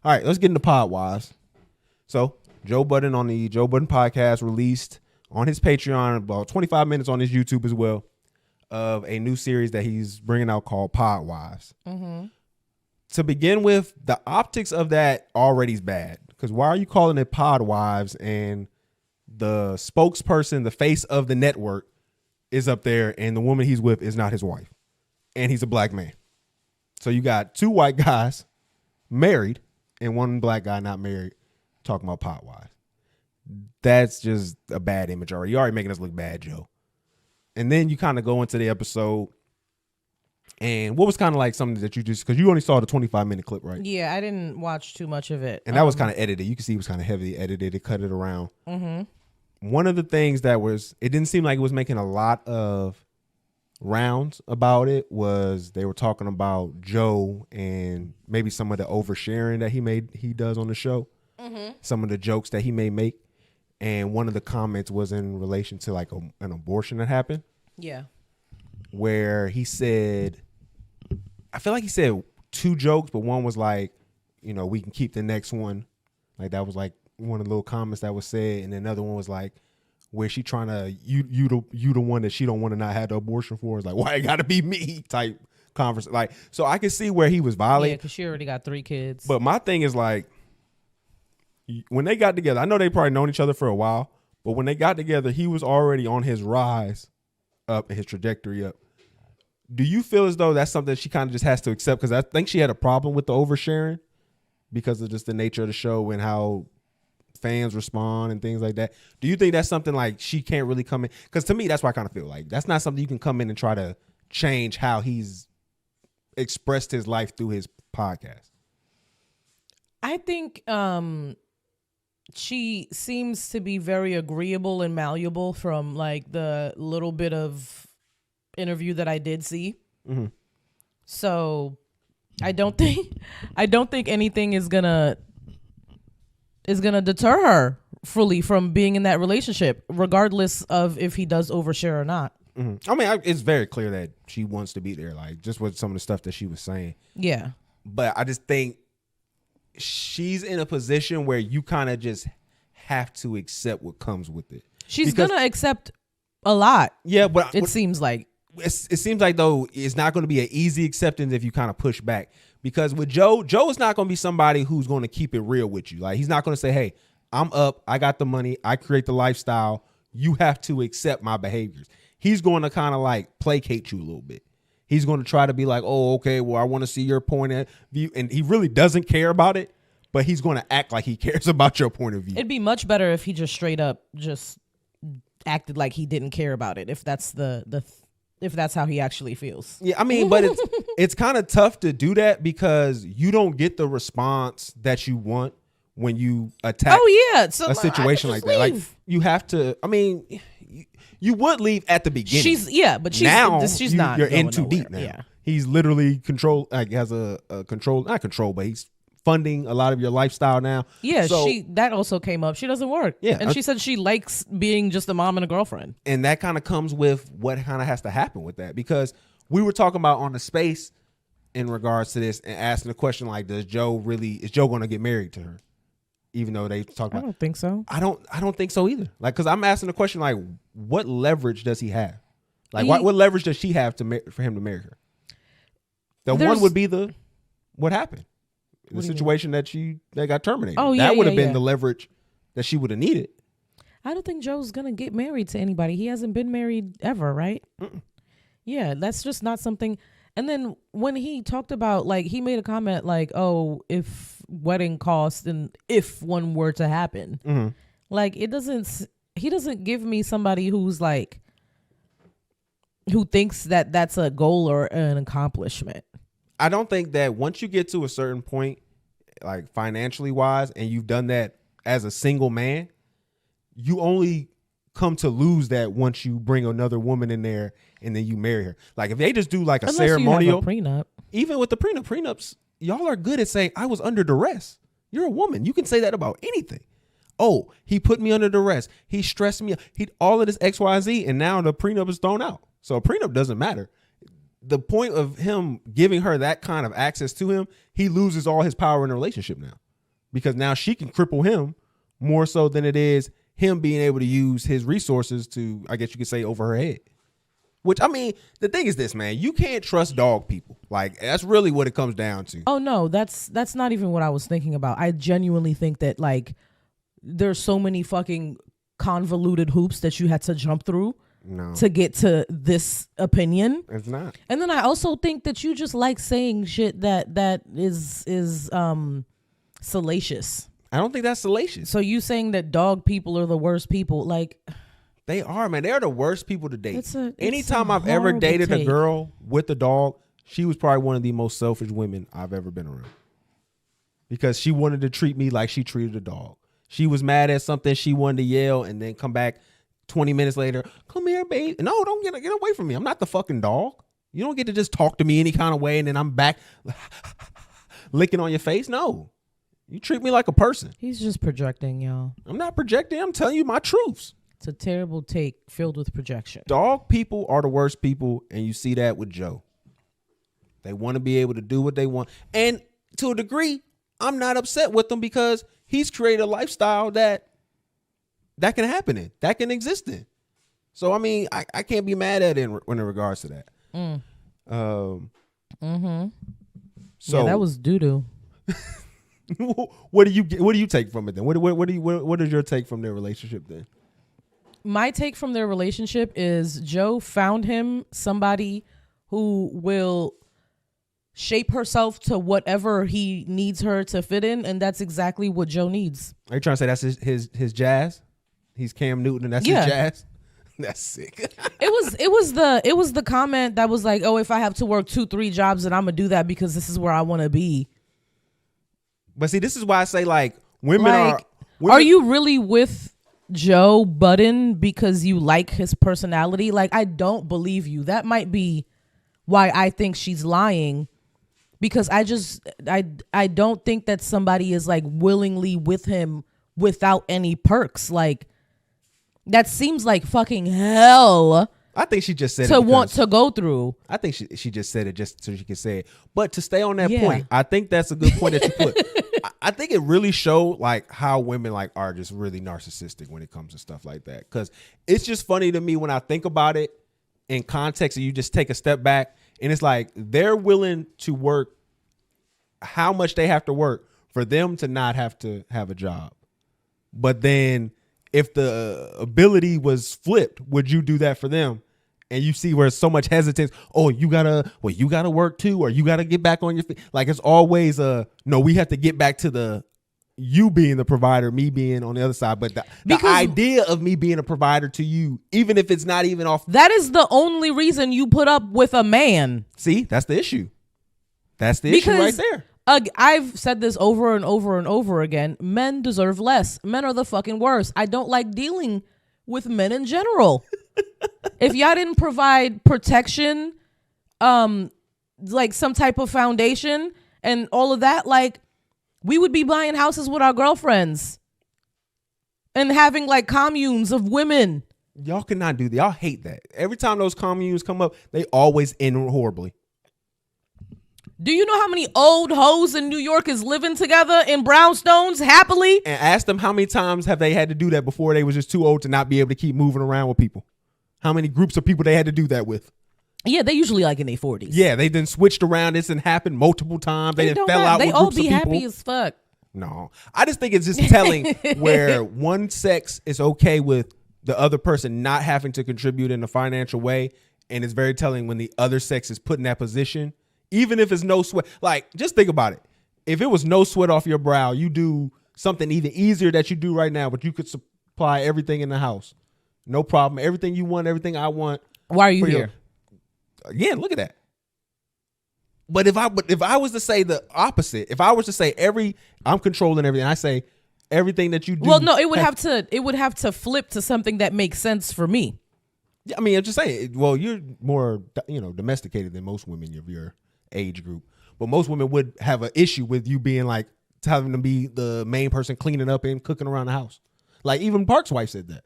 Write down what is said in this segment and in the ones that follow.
All right, let's get into PODWIVES. So Joe Budden on the Joe Budden podcast released on his Patreon about 25 minutes on his YouTube as well of a new series that he's bringing out called PODWIVES. Mm-hmm. To begin with, the optics of that already is bad because why are you calling it PODWIVES and the spokesperson, the face of the network is up there and the woman he's with is not his wife and he's a black man. So you got two white guys married and one black guy not married talking about PODWIVES. That's just a bad image already. You're already making us look bad, Joe. And then you kind of go into the episode and what was kind of like something that you just, because you only saw the 25-minute clip, right? Yeah, I didn't watch too much of it. And that was kind of edited. You can see it was kind of heavily edited. It cut it around. Mm-hmm. One of the things that was, it didn't seem like it was making a lot of rounds about it was they were talking about Joe and maybe some of the oversharing that he does on the show. Mm-hmm. Some of the jokes that he may make. And one of the comments was in relation to like an abortion that happened. Yeah. Where he said, I feel like he said two jokes, but one was like, you know, we can keep the next one. Like that was like one of the little comments that was said. And then another one was like, where she trying to, you the one that she don't want to not have the abortion for. It's like, why it got to be me type conversation. Like, so I can see where he was violating. Yeah, because she already got 3 kids. But my thing is like, when they got together, I know they probably known each other for a while, but when they got together, he was already on his rise up and his trajectory up. Do you feel as though that's something she kind of just has to accept? Because I think she had a problem with the oversharing because of just the nature of the show and how fans respond and things like that. Do you think that's something like she can't really come in? Because to me, that's why I kind of feel like that's not something you can come in and try to change how he's expressed his life through his podcast. I think she seems to be very agreeable and malleable from like the little bit of interview that I did see. Mm-hmm. So I don't think anything is gonna deter her fully from being in that relationship, regardless of if he does overshare or not. Mm-hmm. I mean, it's very clear that she wants to be there, like just with some of the stuff that she was saying. Yeah. But I just think she's in a position where you kind of just have to accept what comes with it. She's going to accept a lot. Yeah, but it seems like. It seems like, though, it's not going to be an easy acceptance if you kind of push back. Because with Joe is not going to be somebody who's going to keep it real with you. Like, he's not going to say, hey, I'm up, I got the money, I create the lifestyle, you have to accept my behaviors. He's going to kind of like placate you a little bit. He's going to try to be like, oh, okay, well, I want to see your point of view. And he really doesn't care about it, but he's going to act like he cares about your point of view. It'd be much better if he just straight up just acted like he didn't care about it, if that's if that's how he actually feels. Yeah, I mean, but it's kind of tough to do that because you don't get the response that you want when you attack a situation like that. Like, you have to, I mean, you would leave at the beginning. She's not. You're in too deep now. Yeah. He's literally has a control, not control, but he's funding a lot of your lifestyle now. Yeah, so, that also came up. She doesn't work. Yeah. And she said she likes being just a mom and a girlfriend. And that kind of comes with what kind of has to happen with that. Because we were talking about on the space in regards to this and asking the question like, is Joe going to get married to her? Even though they talk about, I don't think so. I don't think so either. Like, because I'm asking the question like, what leverage does he have? Like, what leverage does she have for him to marry her? One would be what happened, the situation that got terminated. Oh yeah, that would have been the leverage that she would have needed. I don't think Joe's gonna get married to anybody. He hasn't been married ever, right? Mm-mm. Yeah, that's just not something. And then when he talked about, like, he made a comment like, oh, if wedding costs and if one were to happen, mm-hmm. like he doesn't give me somebody who's like, who thinks that that's a goal or an accomplishment. I don't think that once you get to a certain point, like financially wise, and you've done that as a single man, you only come to lose that once you bring another woman in there and then you marry her. Like if they just do like a ceremonial prenup, even with the prenups, y'all are good at saying I was under duress. You're a woman. You can say that about anything. Oh, he put me under duress. He stressed me. All of this XYZ, and now the prenup is thrown out. So a prenup doesn't matter. The point of him giving her that kind of access to him, he loses all his power in the relationship now. because now she can cripple him more so than it is him being able to use his resources to, I guess you could say, over her head. Which, I mean, the thing is this, man, you can't trust dog people. Like, that's really what it comes down to. Oh no, that's not even what I was thinking about. I genuinely think that like there's so many fucking convoluted hoops that you had to jump through to get to this opinion. It's not. And then I also think that you just like saying shit that is salacious. I don't think that's salacious. So you saying that dog people are the worst people, like they are, man. They're the worst people to date. Anytime I've ever horrible dated take. a girl with a dog, she was probably one of the most selfish women I've ever been around. Because she wanted to treat me like she treated a dog. She was mad at something, she wanted to yell and then come back 20 minutes later. Come here, babe. No, don't get away from me. I'm not the fucking dog. You don't get to just talk to me any kind of way and then I'm back licking on your face. No. You treat me like a person. He's just projecting, y'all. I'm not projecting. I'm telling you my truths. It's a terrible take filled with projection. Dog people are the worst people, and you see that with Joe. They want to be able to do what they want. And to a degree, I'm not upset with them because he's created a lifestyle that can happen in, that can exist in. So, I mean, I can't be mad at it in regards to that. So yeah, that was doo-doo. What do you take from it then? What is your take from their relationship then? My take from their relationship is Joe found him somebody who will shape herself to whatever he needs her to fit in, and that's exactly what Joe needs. Are you trying to say that's his jazz? He's Cam Newton and that's his jazz? That's sick. It was the comment that was like, oh, if I have to work 2-3 jobs, then I'm gonna do that because this is where I want to be. But see, this is why I say like women like, are you really with Joe Budden because you like his personality? Like, I don't believe you. That might be why I think she's lying, because I don't think that somebody is like willingly with him without any perks. Like, that seems like fucking hell. I think she just said to want to go through. I think she just said it just so she could say it. But to stay on that point, I think that's a good point that you put. I think it really showed like how women like are just really narcissistic when it comes to stuff like that. Because it's just funny to me when I think about it in context and you just take a step back and it's like they're willing to work how much they have to work for them to not have to have a job. But then if the ability was flipped, would you do that for them? And you see where so much hesitance. Oh, you gotta work too, or you gotta get back on your feet. Like it's always no, we have to get back to you being the provider, me being on the other side. But the idea of me being a provider to you, even if it's not even off. That is the only reason you put up with a man. See, that's the issue. That's the issue right there. I've said this over and over and over again. Men deserve less. Men are the fucking worst. I don't like dealing with men in general. If y'all didn't provide protection, like some type of foundation and all of that, like we would be buying houses with our girlfriends and having like communes of women. Y'all cannot do that. Y'all hate that. Every time those communes come up, they always end horribly. Do you know how many old hoes in New York is living together in brownstones happily? And ask them how many times have they had to do that before they was just too old to not be able to keep moving around with people. How many groups of people they had to do that with? Yeah, they usually like in their 40s. Yeah, they then switched around. This and happened multiple times. They didn't fell out with groups of people. They all be happy as fuck. No, I just think it's just telling where one sex is okay with the other person not having to contribute in a financial way. And it's very telling when the other sex is put in that position. Even if it's no sweat, like just think about it. If it was no sweat off your brow, you do something even easier that you do right now, but you could supply everything in the house. No problem. Everything you want, everything I want. Why are you here? Again, look at that. But if I was to say the opposite, if I was to say I'm controlling everything, I say everything that you do. Well, no, it would have to flip to something that makes sense for me. I mean, I'm just saying. Well, you're more, domesticated than most women of your age group. But most women would have an issue with you being like having to be the main person cleaning up and cooking around the house. Like even Park's wife said that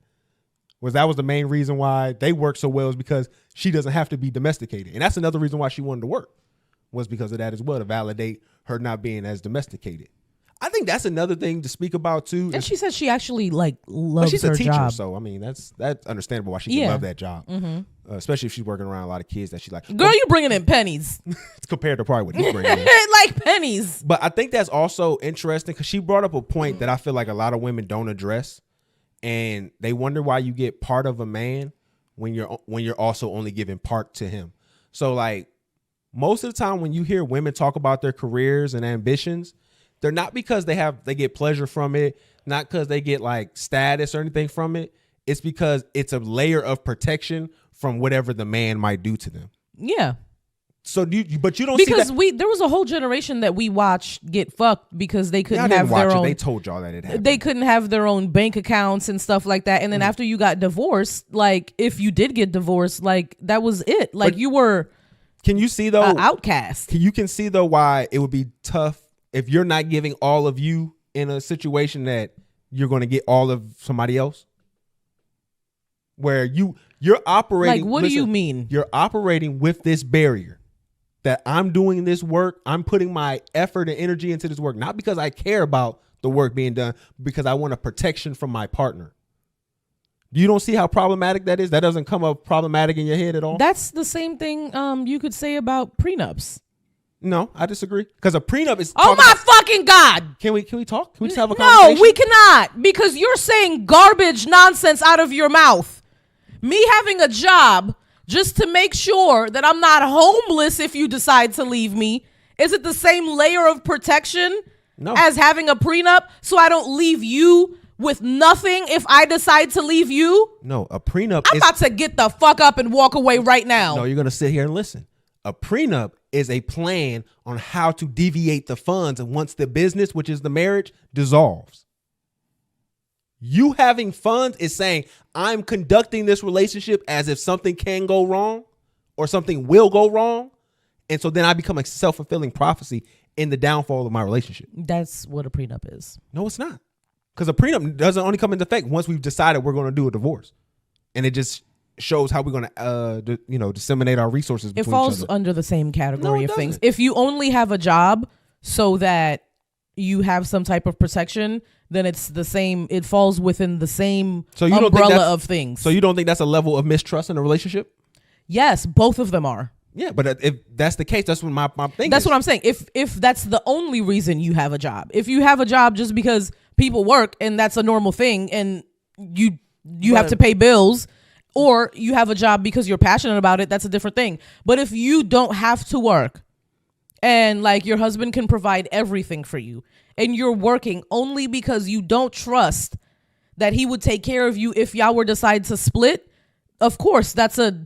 was the main reason why they work so well is because she doesn't have to be domesticated. And that's another reason why she wanted to work was because of that as well, to validate her not being as domesticated. I think that's another thing to speak about too. And she said she actually like loves she's her a teacher, job. so I mean that's understandable why she can love that job, especially if she's working around a lot of kids that she like. Girl, you bringing in pennies. It's compared to probably what he's bringing in. Like pennies. But I think that's also interesting because she brought up a point that I feel like a lot of women don't address, and they wonder why you get part of a man when you're also only giving part to him. So like most of the time when you hear women talk about their careers and ambitions, they're not because they get pleasure from it, not because they get like status or anything from it. It's because it's a layer of protection from whatever the man might do to them. Yeah. So but you don't because see that. There was a whole generation that we watched get fucked because they couldn't Y'all have didn't watch their it. own. They told y'all that it happened. They couldn't have their own bank accounts and stuff like that. And then after you got divorced, like if you did get divorced, like that was it. Like you were. Can you see though? Outcast. You can see though why it would be tough if you're not giving all of you in a situation that you're going to get all of somebody else. Where you're operating. Like what do you mean? You're operating with this barrier. That I'm doing this work, I'm putting my effort and energy into this work, not because I care about the work being done, but because I want a protection from my partner. You don't see how problematic that is? That doesn't come up problematic in your head at all? That's the same thing you could say about prenups. No, I disagree. Because a prenup is... Oh my fucking God! Can we talk? Can we just have a conversation? No, we cannot. Because you're saying garbage nonsense out of your mouth. Me having a job... just to make sure that I'm not homeless if you decide to leave me. Is it the same layer of protection as having a prenup so I don't leave you with nothing if I decide to leave you? No, a prenup I'm about to get the fuck up and walk away right now. No, you're going to sit here and listen. A prenup is a plan on how to deviate the funds once the business, which is the marriage, dissolves. You having funds is saying, I'm conducting this relationship as if something can go wrong or something will go wrong. And so then I become a self-fulfilling prophecy in the downfall of my relationship. That's what a prenup is. No, it's not. Because a prenup doesn't only come into effect once we've decided we're going to do a divorce. And it just shows how we're going to, disseminate our resources between each other. It falls each other. under the same category of things. If you only have a job so that you have some type of protection, then it's the same. It falls within the same umbrella of things. So you don't think that's a level of mistrust in a relationship? Yes, both of them are. Yeah, but if that's the case, that's what my thing That's is. what I'm saying. If that's the only reason you have a job, if you have a job just because people work and that's a normal thing and you have to pay bills, or you have a job because you're passionate about it, that's a different thing. But if you don't have to work and like your husband can provide everything for you and you're working only because you don't trust that he would take care of you if y'all were decide to split, of course that's a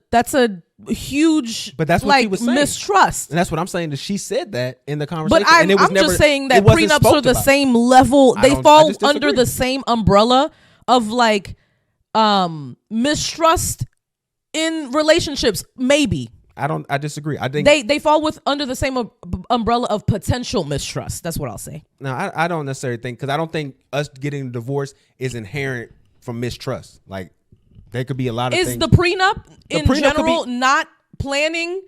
huge, but that's what she was saying. Mistrust. And that's what I'm saying. That she said that in the conversation. But I'm just saying that prenups are the same level. They fall under the same umbrella of like mistrust in relationships. Maybe. I disagree. I think they fall under the same umbrella of potential mistrust. That's what I'll say. No, I don't necessarily think, because I don't think us getting a divorce is inherent from mistrust. Like there could be a lot of things. Is the prenup in general not planning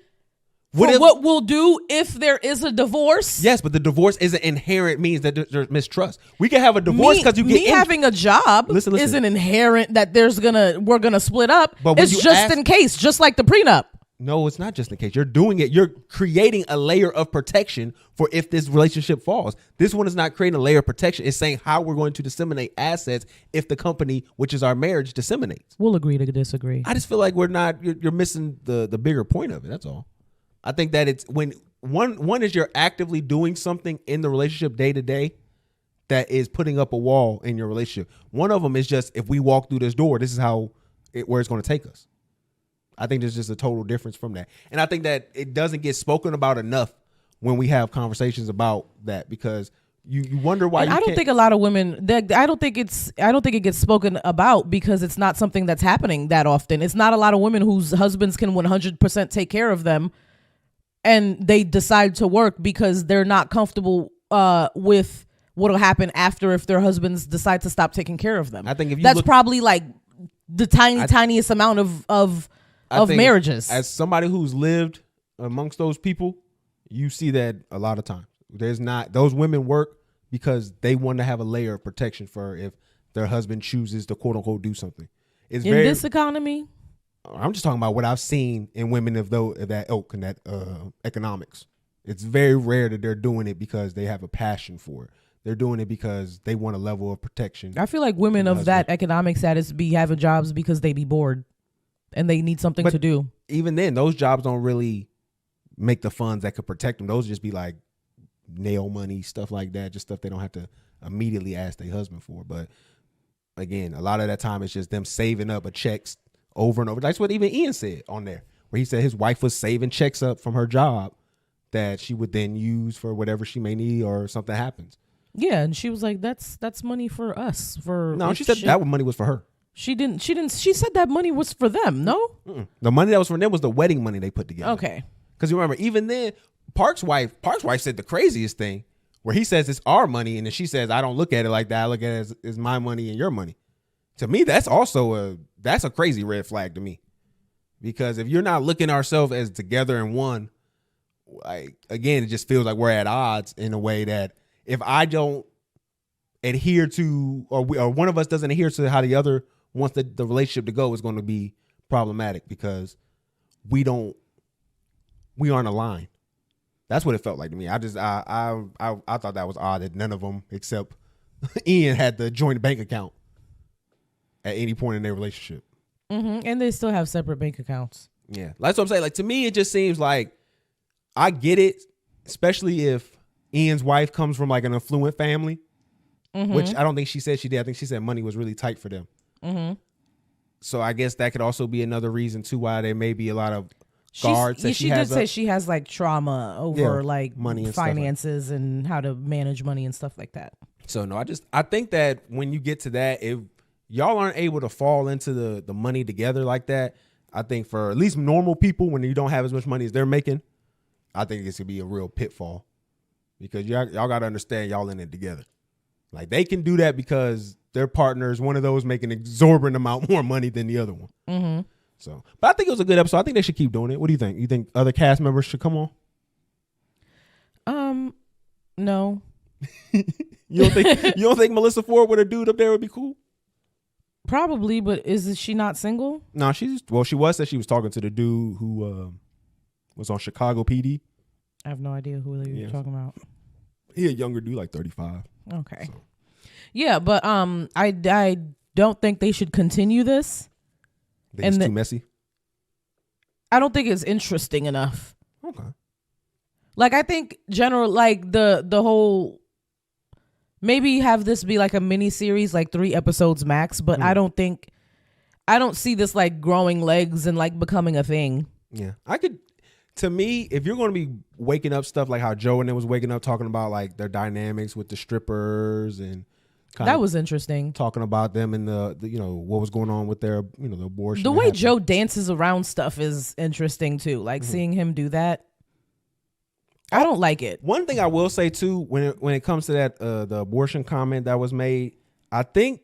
for what we'll do if there is a divorce? Yes, but the divorce isn't inherent means that there's mistrust. We can have a divorce because having a job isn't inherent that we're gonna split up. But it's just in case, just like the prenup. No, it's not just in case. You're doing it. You're creating a layer of protection for if this relationship falls. This one is not creating a layer of protection. It's saying how we're going to disseminate assets if the company, which is our marriage, disseminates. We'll agree to disagree. I just feel like you're missing the bigger point of it. That's all. I think that it's when one is you're actively doing something in the relationship day to day that is putting up a wall in your relationship. One of them is just, if we walk through this door, this is where it's going to take us. I think there's just a total difference from that. And I think that it doesn't get spoken about enough when we have conversations about that, because you wonder why. I don't think a lot of women, I don't think it gets spoken about because it's not something that's happening that often. It's not a lot of women whose husbands can 100% take care of them and they decide to work because they're not comfortable with what'll happen after if their husbands decide to stop taking care of them. I think that's probably like the tiniest amount of marriages. As somebody who's lived amongst those people, you see that a lot of times. Those women work because they want to have a layer of protection for if their husband chooses to quote unquote do something. It's in this economy. I'm just talking about what I've seen in women of that ilk and that economics. It's very rare that they're doing it because they have a passion for it. They're doing it because they want a level of protection. I feel like women of that economic status be having jobs because they be bored and they need something to do. Even then, those jobs don't really make the funds that could protect them. Those just be like nail money, stuff like that, just stuff they don't have to immediately ask their husband for. But again, a lot of that time it's just them saving up a checks over and over. That's what even Ian said on there, where he said his wife was saving checks up from her job that she would then use for whatever she may need or something happens. Yeah, and she was like, "That's money for us." No, she said that money was for her. She didn't. She said that money was for them. No, the money that was for them was the wedding money they put together. Okay, because you remember, even then, Park's wife said the craziest thing, where he says it's our money, and then she says, "I don't look at it like that. I look at it as my money and your money." To me, that's also a crazy red flag to me, because if you're not looking at ourselves as together in one, like again, it just feels like we're at odds in a way that if I don't adhere to, or one of us doesn't adhere to how the other wants the relationship to go, is going to be problematic because we aren't aligned. That's what it felt like to me. I thought that was odd that none of them except Ian had the joint bank account at any point in their relationship. Mm-hmm. And they still have separate bank accounts. Yeah, that's what I'm saying. Like, to me, it just seems like I get it, especially if Ian's wife comes from like an affluent family, which I don't think she said she did. I think she said money was really tight for them. Mm-hmm. So I guess that could also be another reason too why there may be a lot of guards that she has. She did say she has like trauma over like money and finances and how to manage money and stuff like that. So no, I think that when you get to that, if y'all aren't able to fall into the money together like that, I think for at least normal people, when you don't have as much money as they're making, I think it's gonna be a real pitfall, because y'all got to understand y'all in it together. Like, they can do that because their partner is one of those making an exorbitant amount more money than the other one. Mm-hmm. So, but I think it was a good episode. I think they should keep doing it. What do you think? You think other cast members should come on? No. You don't think Melissa Ford with a dude up there would be cool? Probably, but is she not single? No, she said she was talking to the dude who was on Chicago PD. I have no idea who you're talking about. He a younger dude, like 35. Okay. So. Yeah, but I don't think they should continue this. It's too messy. I don't think it's interesting enough. Okay. Like, I think like the whole, maybe have this be like a mini series, like 3 episodes max, but I don't see this like growing legs and like becoming a thing. Yeah. To me, if you're going to be waking up stuff like how Joe and them was waking up talking about like their dynamics with the strippers and that was interesting, talking about them and the what was going on with their the abortion. The way Joe dances around stuff is interesting too. Like seeing him do that, I don't like it. One thing I will say too, when it comes to that the abortion comment that was made, I think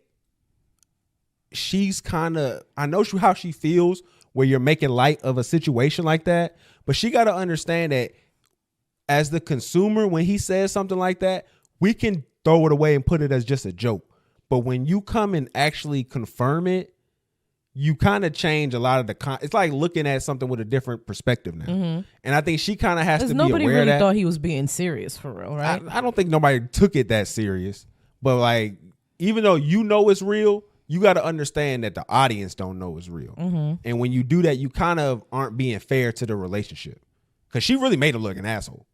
she's I know how she feels where you're making light of a situation like that. But she got to understand that as the consumer, when he says something like that, we can throw it away and put it as just a joke. But when you come and actually confirm it, you kind of change a lot of it's like looking at something with a different perspective now. Mm-hmm. And I think she kind of has to be aware of that. Nobody really thought he was being serious for real, right? I don't think nobody took it that serious. But like, even though it's real, you got to understand that the audience don't know it's real. Mm-hmm. And when you do that, you kind of aren't being fair to the relationship. Because she really made him look an asshole.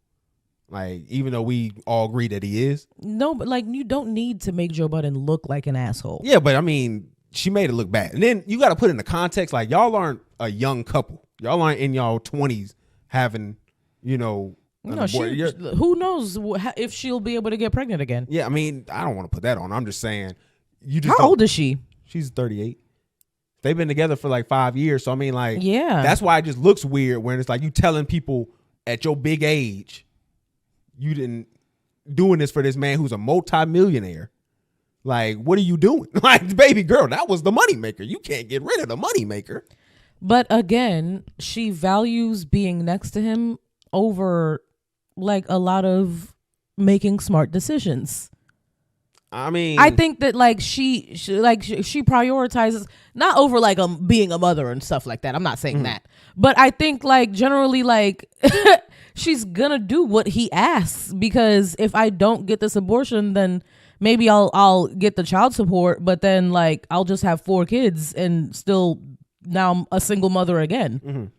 Like, even though we all agree that he is. No, but like, you don't need to make Joe Budden look like an asshole. Yeah, but I mean, she made it look bad. And then you got to put in the context, like, y'all aren't a young couple. Y'all aren't in y'all 20s having, who knows if she'll be able to get pregnant again. Yeah, I mean, I don't want to put that on. I'm just saying. How old is she? She's 38. They've been together for like 5 years. So I mean, like, yeah, that's why it just looks weird when it's like you telling people at your big age, you didn't doing this for this man who's a multimillionaire. Like, what are you doing? Like, baby girl, that was the moneymaker. You can't get rid of the moneymaker. But again, she values being next to him over like a lot of making smart decisions. I mean, I think that like she prioritizes not over like being a mother and stuff like that. I'm not saying that, but I think like generally like she's gonna do what he asks, because if I don't get this abortion, then maybe I'll get the child support, but then like I'll just have 4 kids and still now I'm a single mother again.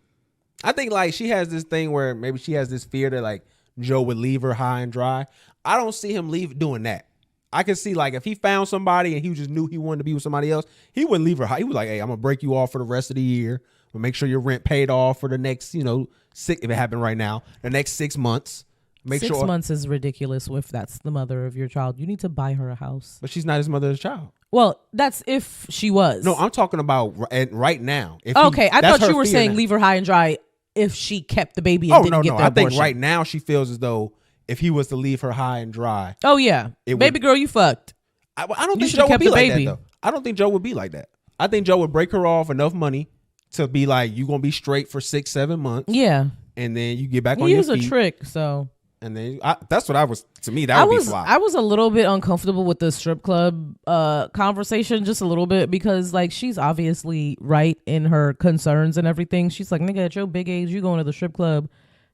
I think like she has this thing where maybe she has this fear that like Joe would leave her high and dry. I don't see him doing that. I can see like if he found somebody and he just knew he wanted to be with somebody else, he wouldn't leave her high. He was like, hey, I'm gonna break you off for the rest of the year. We'll make sure your rent paid off for the next, if it happened right now, the next 6 months. Make 6 months is ridiculous if that's the mother of your child. You need to buy her a house. But she's not his mother's child. Well, that's if she was. No, I'm talking about right now. Okay, I thought you were saying leave her high and dry if she kept the baby and didn't get the abortion. I think right now she feels as though if he was to leave her high and dry. Oh, yeah. Baby girl, you fucked. I don't think Joe would be like that, though. I don't think Joe would be like that. I think Joe would break her off enough money to be like, you going to be straight for 6-7 months. Yeah. And then you get back on your feet. He was a trick, so. And then that's what to me, that would be fly. I was a little bit uncomfortable with the strip club conversation, just a little bit, because like she's obviously right in her concerns and everything. She's like, nigga, at your big age, you going to the strip club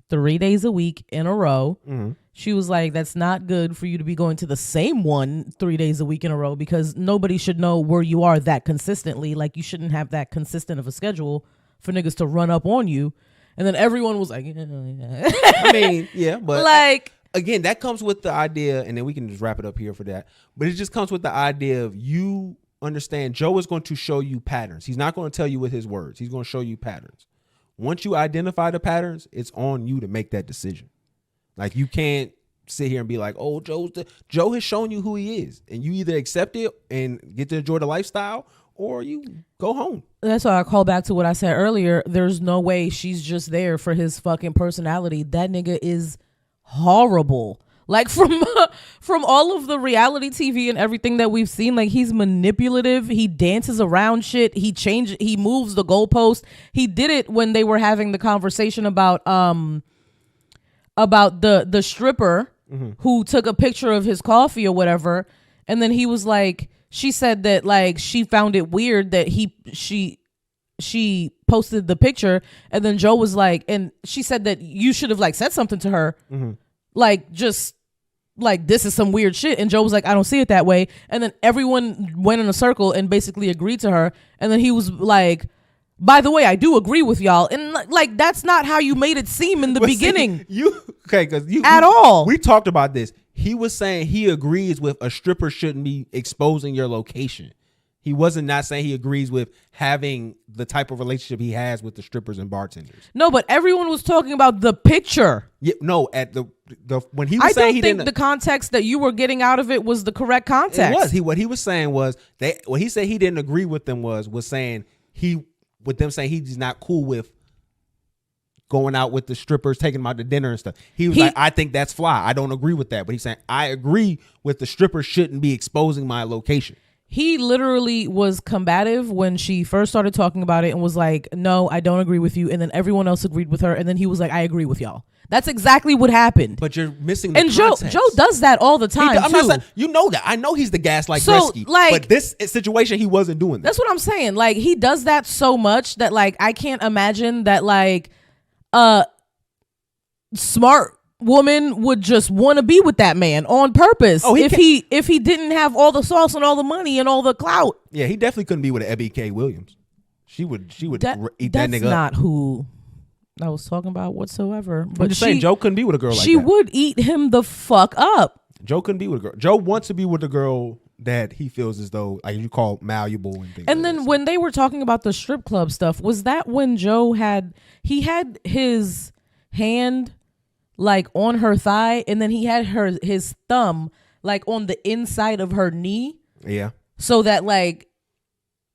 3 days a week in a row. Mm-hmm. She was like, that's not good for you to be going to the same one 3 days a week in a row, because nobody should know where you are that consistently. Like, you shouldn't have that consistent of a schedule for niggas to run up on you. And then everyone was like, I mean, yeah, but like, again, that comes with the idea, and then we can just wrap it up here for that. But it just comes with the idea of you understand Joe is going to show you patterns. He's not going to tell you with his words. He's going to show you patterns. Once you identify the patterns, it's on you to make that decision. Like, you can't sit here and be like, oh, Joe has shown you who he is, and you either accept it and get to enjoy the lifestyle, or you go home. That's why I call back to what I said earlier. There's no way she's just there for his fucking personality. That nigga is horrible. Like, from all of the reality TV and everything that we've seen, like, he's manipulative. He dances around shit. He moves the goalpost. He did it when they were having the conversation about the stripper who took a picture of his coffee or whatever, and then he was like, she said that like she found it weird that she posted the picture, and then Joe was like, and she said that you should have like said something to her, like just like, this is some weird shit, and Joe was like, I don't see it that way, and then everyone went in a circle and basically agreed to her, and then he was like, by the way, I do agree with y'all, and like that's not how you made it seem in the beginning. All. We talked about this. He was saying he agrees with a stripper shouldn't be exposing your location. He wasn't not saying he agrees with having the type of relationship he has with the strippers and bartenders. No, but everyone was talking about the picture. Yeah, no, at the when he was saying he didn't. I don't think the context that you were getting out of it was the correct context. It was. What he was saying was what he said he didn't agree with them was saying with them saying he's not cool with going out with the strippers, taking them out to dinner and stuff. He was like, I think that's fly. I don't agree with that. But he's saying, I agree with the strippers shouldn't be exposing my location. He literally was combative when she first started talking about it and was like, no, I don't agree with you. And then everyone else agreed with her. And then he was like, I agree with y'all. That's exactly what happened. But you're missing the context. And Joe does that all the time, I'm not saying, you know that. I know he's the gaslight Gretzky. Like, but this situation, he wasn't doing that. That's what I'm saying. Like, he does that so much that, like, I can't imagine that, like, smart woman would just want to be with that man on purpose if he didn't have all the sauce and all the money and all the clout. Yeah, he definitely couldn't be with Ebby K. Williams. She would eat that nigga up. That's not who I was talking about whatsoever. But I'm just saying, Joe couldn't be with a girl like that. She would eat him the fuck up. Joe couldn't be with a girl. Joe wants to be with a girl that he feels as though, like you call malleable and things. And then when they were talking about the strip club stuff, was that when Joe had his hand like on her thigh, and then he had his thumb like on the inside of her knee? Yeah. So that like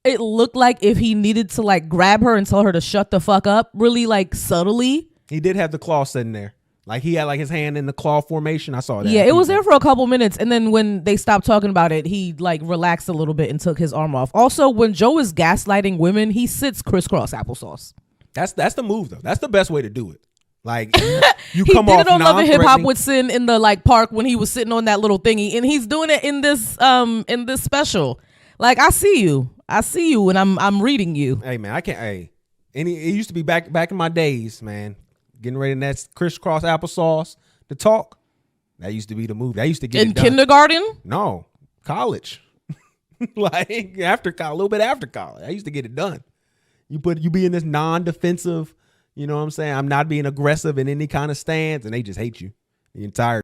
it looked like if he needed to like grab her and tell her to shut the fuck up, really like subtly. He did have the claw sitting there. Like he had like his hand in the claw formation. I saw that. Yeah, it was there for a couple minutes, and then when they stopped talking about it, he like relaxed a little bit and took his arm off. Also, when Joe is gaslighting women, he sits crisscross applesauce. That's the move though. That's the best way to do it. Like you He come did off it on Love and Hip Hop non-threatening. with Sin in the like park when he was sitting on that little thingy, and he's doing it in this special. Like I see you, and I'm reading you. Hey man, I can't. Hey, it used to be back in my days, man. Getting ready in that crisscross applesauce to talk. That used to be the movie. I used to get In it done. kindergarten? No, college. Like after college, a little bit after college. I used to get it done. You be in this non-defensive, you know what I'm saying? I'm not being aggressive in any kind of stance, and they just hate you the entire